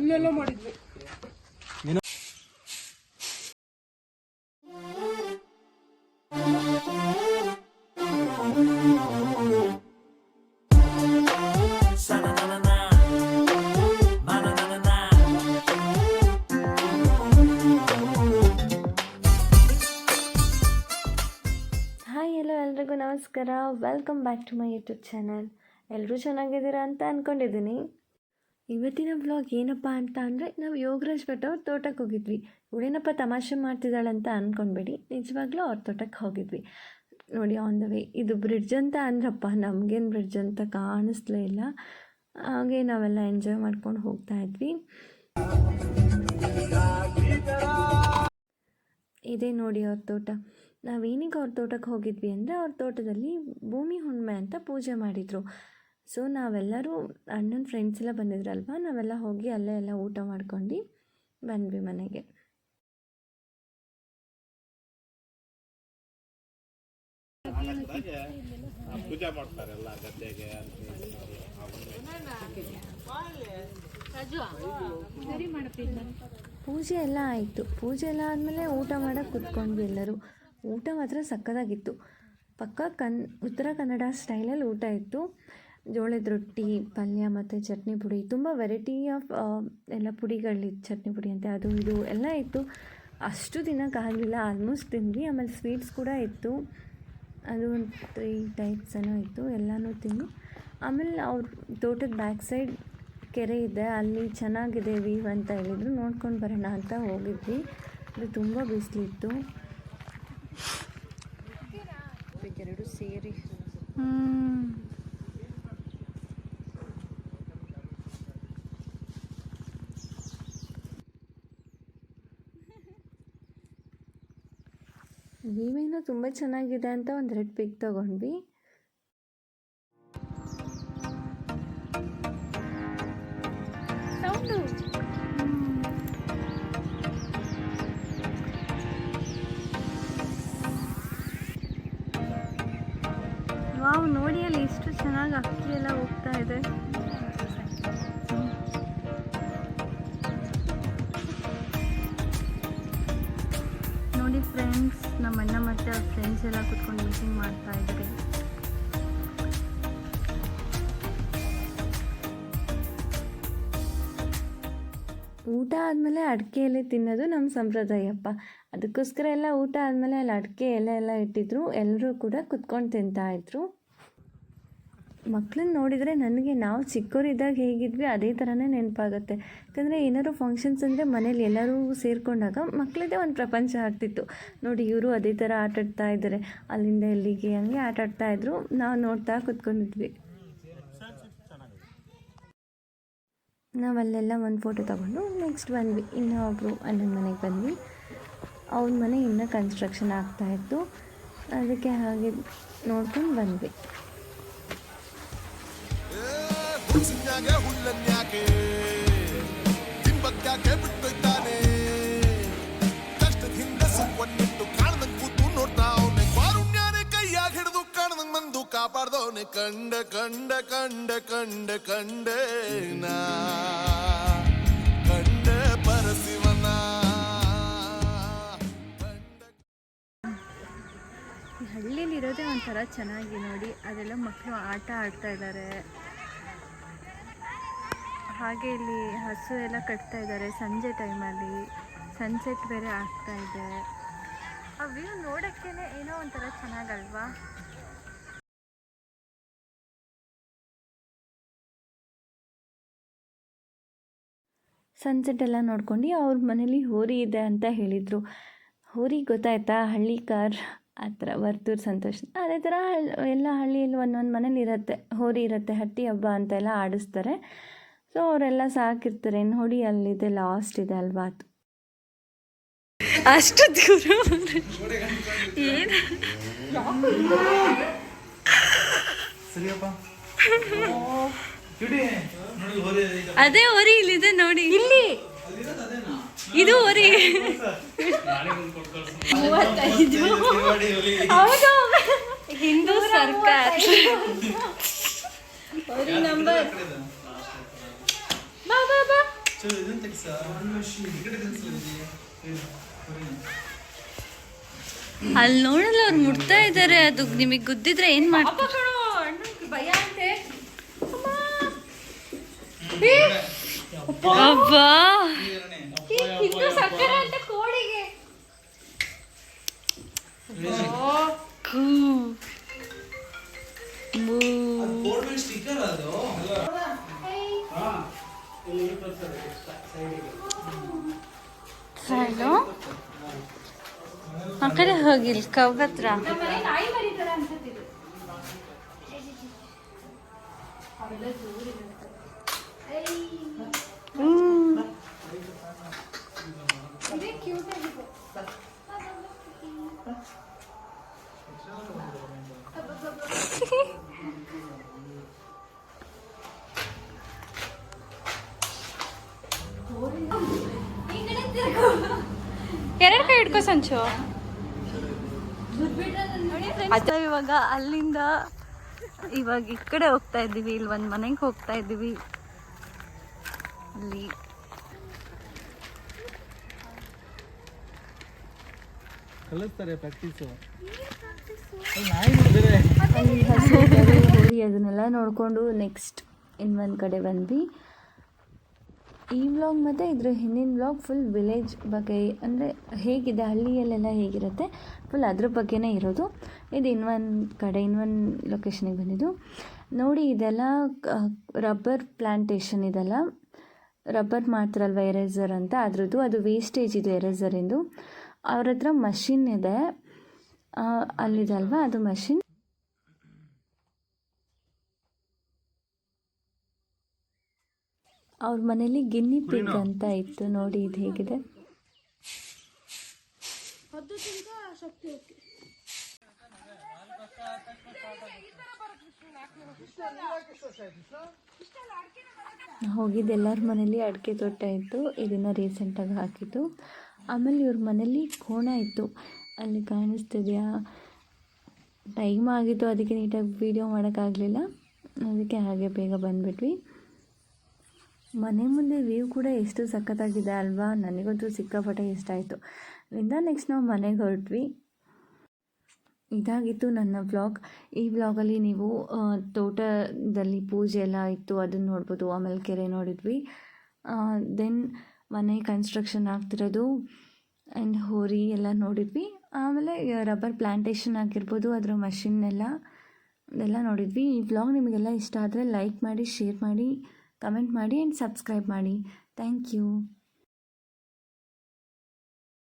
ಇಲ್ಲೆಲ್ಲ ಮಾಡಿದ್ವಿ. ಎಲ್ರಿಗೂ ನಮಸ್ಕಾರ, welcome back to my YouTube channel. ಎಲ್ಲರೂ ಚೆನ್ನಾಗಿದ್ದೀರಾ ಅಂತ ಅಂದ್ಕೊಂಡಿದ್ದೀನಿ. ಇವತ್ತಿನ ವ್ಲಾಗ್ ಏನಪ್ಪ ಅಂತ ಅಂದರೆ, ನಾವು ಯೋಗರಾಜ್ ಭಟ್ ಅವ್ರ ತೋಟಕ್ಕೆ ಹೋಗಿದ್ವಿ. ಇವಳೇನಪ್ಪ ತಮಾಷೆ ಮಾಡ್ತಿದ್ದಾಳಂತ ಅಂದ್ಕೊಂಡ್ಬೇಡಿ, ನಿಜವಾಗ್ಲೂ ಅವ್ರ ತೋಟಕ್ಕೆ ಹೋಗಿದ್ವಿ. ನೋಡಿ, ಆನ್ ದ ವೇ ಇದು ಬ್ರಿಡ್ಜ್ ಅಂತ ಅಂದ್ರಪ್ಪ, ನಮಗೇನು ಬ್ರಿಡ್ಜ್ ಅಂತ ಕಾಣಿಸ್ಲೇ ಇಲ್ಲ. ಹಾಗೆ ನಾವೆಲ್ಲ ಎಂಜಾಯ್ ಮಾಡ್ಕೊಂಡು ಹೋಗ್ತಾ ಇದ್ವಿ. ಇದೇ ನೋಡಿ ಅವ್ರ ತೋಟ. ನಾವೇನಿಗೆ ಅವ್ರ ತೋಟಕ್ಕೆ ಹೋಗಿದ್ವಿ ಅಂದರೆ, ಅವ್ರ ತೋಟದಲ್ಲಿ ಭೂಮಿ ಹುಣ್ಣಿಮೆ ಅಂತ ಪೂಜೆ ಮಾಡಿದರು. ಸೊ ನಾವೆಲ್ಲರೂ ಅಣ್ಣನ ಫ್ರೆಂಡ್ಸ್ ಎಲ್ಲ ಬಂದಿದ್ರಲ್ವ, ನಾವೆಲ್ಲ ಹೋಗಿ ಅಲ್ಲೇ ಎಲ್ಲ ಊಟ ಮಾಡ್ಕೊಂಡು ಬಂದ್ವಿ ಮನೆಗೆ. ಪೂಜೆ ಎಲ್ಲ ಆಯಿತು. ಪೂಜೆ ಎಲ್ಲ ಆದಮೇಲೆ ಊಟ ಮಾಡೋಕ್ಕೆ ಕೂತ್ಕೊಂಡ್ವಿ ಎಲ್ಲರೂ. ಊಟ ಮಾತ್ರ ಸಕ್ಕತ್ತಾಗಿತ್ತು. ಪಕ್ಕ ಉತ್ತರ ಕನ್ನಡ ಸ್ಟೈಲಲ್ಲಿ ಊಟ ಇತ್ತು. ಜೋಳದ ರೊಟ್ಟಿ, ಪಲ್ಯ ಮತ್ತು ಚಟ್ನಿ ಪುಡಿ, ತುಂಬ ವೆರೈಟಿ ಆಫ್ ಎಲ್ಲ ಪುಡಿಗಳಿತ್ತು. ಚಟ್ನಿ ಪುಡಿ ಅಂತ ಅದು ಇದು ಎಲ್ಲ ಇತ್ತು. ಅಷ್ಟು ತಿನ್ನೋಕ್ಕಾಗಲಿಲ್ಲ, ಆಲ್ಮೋಸ್ಟ್ ತಿಂದ್ವಿ. ಆಮೇಲೆ ಸ್ವೀಟ್ಸ್ ಕೂಡ ಇತ್ತು, ಅದು ಒಂದು 3 ಟೈಪ್ಸ್ ಏನೋ ಇತ್ತು, ಎಲ್ಲನೂ ತಿಂದು ಆಮೇಲೆ ಅವ್ರ ತೋಟದ ಬ್ಯಾಕ್ ಸೈಡ್ ಕೆರೆ ಇದೆ, ಅಲ್ಲಿ ಚೆನ್ನಾಗಿದೆ ವ್ಯೂ ಅಂತ ಹೇಳಿದರು. ನೋಡ್ಕೊಂಡು ಬರೋಣ ಅಂತ ಹೋಗಿದ್ವಿ. ಅದು ತುಂಬ ಬಿಸಿಲಿತ್ತು. ಎರಡು ಸೇರಿ ವ್ಯೂವೇನೋ ತುಂಬ ಚೆನ್ನಾಗಿದೆ ಅಂತ ಒಂದೆರಡು ಪಿಕ್ ತಗೊಂಡ್ವಿ. ವಾವ್, ನೋಡಿ ಅಲ್ಲಿ ಎಷ್ಟು ಚೆನ್ನಾಗಿ ಅಕ್ಕಿ ಎಲ್ಲ ಹೋಗ್ತಾ ಇದೆ. ನೋಡಿ ಫ್ರೆಂಡ್ಸ್, ನಮ್ಮ ಅಣ್ಣ ಮತ್ತು ಅವ್ರ ಫ್ರೆಂಡ್ಸ್ ಎಲ್ಲ ಕೂತ್ಕೊಂಡು ಮೀಟಿಂಗ್ ಮಾಡ್ತಾ ಇದ್ದಾರೆ. ಊಟ ಆದಮೇಲೆ ಅಡಿಕೆ ಎಲೆ ತಿನ್ನೋದು ನಮ್ಮ ಸಂಪ್ರದಾಯಪ್ಪ. ಅದಕ್ಕೋಸ್ಕರ ಎಲ್ಲ ಊಟ ಆದಮೇಲೆ ಅಲ್ಲಿ ಅಡಿಕೆ ಎಲೆ ಎಲ್ಲ ಇಟ್ಟಿದ್ರು. ಎಲ್ಲರೂ ಕೂಡ ಕುತ್ಕೊಂಡು ತಿಂತಾಯಿದ್ರು. ಮಕ್ಕಳನ್ನ ನೋಡಿದರೆ ನನಗೆ ನಾವು ಚಿಕ್ಕವರಿದ್ದಾಗ ಹೇಗಿದ್ವಿ ಅದೇ ಥರನೇ ನೆನಪಾಗುತ್ತೆ. ಯಾಕಂದರೆ ಏನಾದ್ರು ಫಂಕ್ಷನ್ಸ್ ಅಂದರೆ ಮನೇಲಿ ಎಲ್ಲರೂ ಸೇರಿಕೊಂಡಾಗ ಮಕ್ಕಳದೇ ಒಂದು ಪ್ರಪಂಚ ಆಗ್ತಿತ್ತು. ನೋಡಿ, ಇವರು ಅದೇ ಥರ ಆಟಾಡ್ತಾ ಇದ್ದಾರೆ, ಅಲ್ಲಿಂದ ಎಲ್ಲಿಗೆ ಹಂಗೆ ಆಟಾಡ್ತಾಯಿದ್ರು. ನಾವು ನೋಡ್ತಾ ಕೂತ್ಕೊಂಡಿದ್ವಿ. ನಾವಲ್ಲೆಲ್ಲ ಒಂದು ಫೋಟೋ ತೊಗೊಂಡು ನೆಕ್ಸ್ಟ್ ಬಂದ್ವಿ. ಇನ್ನೊಬ್ಬರು ಅಣ್ಣನ ಮನೆಗೆ ಬಂದ್ವಿ. ಅವ್ರ ಮನೆ ಇನ್ನೂ ಕನ್ಸ್ಟ್ರಕ್ಷನ್ ಆಗ್ತಾಯಿತ್ತು, ಅದಕ್ಕೆ ಹಾಗೆ ನೋಡ್ಕೊಂಡು ಬಂದ್ವಿ. ಕಾಪಾಡ್ದವನೆ ಕಂಡ ಕಂಡ ಕಂಡ ಕಂಡ ಕಂಡೇನಾ ಕಂಡ ಪರಶಿವನ. ಹಳ್ಳಿಲಿ ಇರೋದೇ ಒಂಥರ ಚೆನ್ನಾಗಿ. ನೋಡಿ, ಅದೆಲ್ಲ ಮಕ್ಕಳು ಆಟ ಆಡ್ತಾ ಇದ್ದಾರೆ. ಹಾಗೆ ಇಲ್ಲಿ ಹಸು ಎಲ್ಲ ಕಟ್ತಾ ಇದ್ದಾರೆ ಸಂಜೆ ಟೈಮಲ್ಲಿ. ಸನ್ಸೆಟ್ ಬೇರೆ ಆಗ್ತಾ ಇದೆ. ಆ ವ್ಯೂ ನೋಡೋಕ್ಕೇ ಏನೋ ಒಂಥರ ಚೆನ್ನಾಗಲ್ವಾ. ಸನ್ಸೆಟ್ ಎಲ್ಲ ನೋಡ್ಕೊಂಡು ಅವ್ರ ಮನೇಲಿ ಹೋರಿ ಇದೆ ಅಂತ ಹೇಳಿದರು. ಹೋರಿ ಗೊತ್ತಾಯ್ತಾ, ಹಳ್ಳಿ ಕಾರ್ ಆ ಥರ, ವರ್ತೂರು ಸಂತೋಷ ಅದೇ ಥರ ಎಲ್ಲ ಹಳ್ಳಿಯಲ್ಲಿ ಒಂದೊಂದು ಮನೇಲಿ ಇರುತ್ತೆ, ಹೋರಿ ಇರುತ್ತೆ. ಹಟ್ಟಿ ಹಬ್ಬ ಅಂತೆಲ್ಲ ಆಡಿಸ್ತಾರೆ. ಸೊ ಅವರೆಲ್ಲ ಸಾಕಿರ್ತಾರೆ. ನೋಡಿ, ಅಲ್ಲಿದೆ, ಲಾಸ್ಟ್ ಇದೆ ಅಲ್ವಾ, ಅದು ಅಷ್ಟು ದೂರ ಏನು ಅದೇ ಹೊರಿ ಇಲ್ಲಿದೆ ನೋಡಿ, ಇಲ್ಲಿ ಇದು ಹೊರಿ 35. ಹೌದು, ಹೋರಿ ನಂಬರ್ ಬಾ ಬಾ ಬಾ. ಅಲ್ಲಿ ನೋಡಲ್ಲ ಅವ್ರು ಮುಟ್ತಾ ಇದ್ದಾರೆ. ಅದು ನಿಮಗೆ ಗುದ್ದಿದ್ರೆ ಏನ್ ಮಾಡ್ತಾರೆ? ಭಯ ಅಂತೆ. ಅಬ್ಬಾ ಇನ್ನು ಸಕ್ಕರೆ ಅಂತ ಕೋಳಿಗೆ. ಹಲೋ, ಆ ಕಡೆ ಹೋಗಿಲ್ ಕವ್ ಹತ್ರ. ನಮ್ಮನೆ ನಾಯಿ ಮರಿತರ ಅನ್ಸುತ್ತಿದ್ದು. ಅವೆಲ್ಲ ದೂರಿರುತ್ತೆ. ಇದೇ ಕ್ಯೂಟ್ ಆಗಿದೆ. ಎರಡು ಕೈ ಹಿಡ್ಕೊ ಸಂಚು. ಇವಾಗ ಅಲ್ಲಿಂದ ಇವಾಗ ಈ ಕಡೆ ಹೋಗ್ತಾ ಇದ್ದೀವಿ. ಇಲ್ಲಿ ಒಂದು ಮನೆಗೆ ಹೋಗ್ತಾ ಇದ್ದೀವಿ. ಅಲ್ಲಿ ಕಲಿಸ್ತಾರೆ ಪ್ರಾಕ್ಟೀಸು. ಹೋಗಿ ಅದನ್ನೆಲ್ಲ ನೋಡಿಕೊಂಡು ನೆಕ್ಸ್ಟ್ ಇನ್ನೊಂದು ಕಡೆ ಬಂದ್ವಿ. ಈ ವ್ಲಾಗ್ ಮತ್ತು ಇದ್ರ ಹಿಂದಿನ ವ್ಲಾಗ್ ಫುಲ್ ವಿಲೇಜ್ ಬಗ್ಗೆ, ಅಂದರೆ ಹೇಗಿದೆ ಹಳ್ಳಿಯಲ್ಲೆಲ್ಲ ಹೇಗಿರುತ್ತೆ ಫುಲ್ ಅದ್ರ ಬಗ್ಗೆನೇ ಇರೋದು. ಇದು ಇನ್ನೊಂದು ಕಡೆ ಇನ್ನೊಂದು ಲೊಕೇಶನಿಗೆ ಬಂದಿದ್ದು. ನೋಡಿ, ಇದೆಲ್ಲ ರಬ್ಬರ್ ಪ್ಲ್ಯಾಂಟೇಷನ್. ಇದೆಲ್ಲ ರಬ್ಬರ್ ಮಾಡ್ತಾರಲ್ವ ಎರೇಸರ್ ಅಂತ, ಅದ್ರದ್ದು. ಅದು ವೇಸ್ಟೇಜ್ ಇದು ಎರೇಸರಿಂದು. ಅವ್ರ ಹತ್ರ ಮಷಿನ್ ಇದೆ, ಅಲ್ಲಿದೆ ಅಲ್ವಾ ಅದು ಮಷಿನ್. ಅವ್ರ ಮನೇಲಿ ಗಿನ್ನಿ ಪಿಗ್ ಅಂತ ಇತ್ತು. ನೋಡಿ ಇದು ಹೇಗಿದೆ. ಹೋಗಿದ್ದು ಎಲ್ಲರ ಮನೇಲಿ ಅಡಿಕೆ ತೋಟ ಇತ್ತು. ಇದನ್ನು ರೀಸೆಂಟಾಗಿ ಹಾಕಿದ್ದು. ಆಮೇಲೆ ಇವ್ರ ಮನೇಲಿ ಕೋಣ ಇತ್ತು. ಅಲ್ಲಿ ಕಾಣಿಸ್ತಿದೆಯಾ? ಟೈಮ್ ಆಗಿತ್ತು, ಅದಕ್ಕೆ ನೀಟಾಗಿ ವೀಡಿಯೋ ಮಾಡೋಕ್ಕಾಗಲಿಲ್ಲ. ಅದಕ್ಕೆ ಹಾಗೆ ಬೇಗ ಬಂದುಬಿಟ್ವಿ. ಮನೆ ಮುಂದೆ ವ್ಯೂ ಕೂಡ ಎಷ್ಟು ಸಖತ್ತಾಗಿದೆ ಅಲ್ವಾ? ನನಗಂತೂ ಸಿಕ್ಕಾಪಟ್ಟೆ ಇಷ್ಟ ಆಯಿತು. ಅಲ್ಲಿಂದ ನೆಕ್ಸ್ಟ್ ನಾವು ಮನೆಗೆ ಹೊರಟ್ವಿ. ಇದಾಗಿತ್ತು ನನ್ನ ವ್ಲಾಗ್. ಈ ವ್ಲಾಗಲ್ಲಿ ನೀವು ತೋಟದಲ್ಲಿ ಪೂಜೆ ಎಲ್ಲ ಇತ್ತು, ಅದನ್ನು ನೋಡ್ಬೋದು. ಆಮೇಲೆ ಕೆರೆ ನೋಡಿದ್ವಿ. ದೆನ್ ಮನೆ ಕನ್ಸ್ಟ್ರಕ್ಷನ್ ಆಗ್ತಿರೋದು ಆ್ಯಂಡ್ ಹೋರಿ ಎಲ್ಲ ನೋಡಿದ್ವಿ. ಆಮೇಲೆ ರಬ್ಬರ್ ಪ್ಲ್ಯಾಂಟೇಷನ್ ಆಗಿರ್ಬೋದು, ಅದರ ಮಷಿನ್ ಅದೆಲ್ಲ ನೋಡಿದ್ವಿ. ಈ ವ್ಲಾಗ್ ನಿಮಗೆಲ್ಲ ಇಷ್ಟ ಆದರೆ ಲೈಕ್ ಮಾಡಿ, ಶೇರ್ ಮಾಡಿ, ಕಮೆಂಟ್ ಮಾಡಿ ಆ್ಯಂಡ್ ಸಬ್ಸ್ಕ್ರೈಬ್ ಮಾಡಿ. Thank you.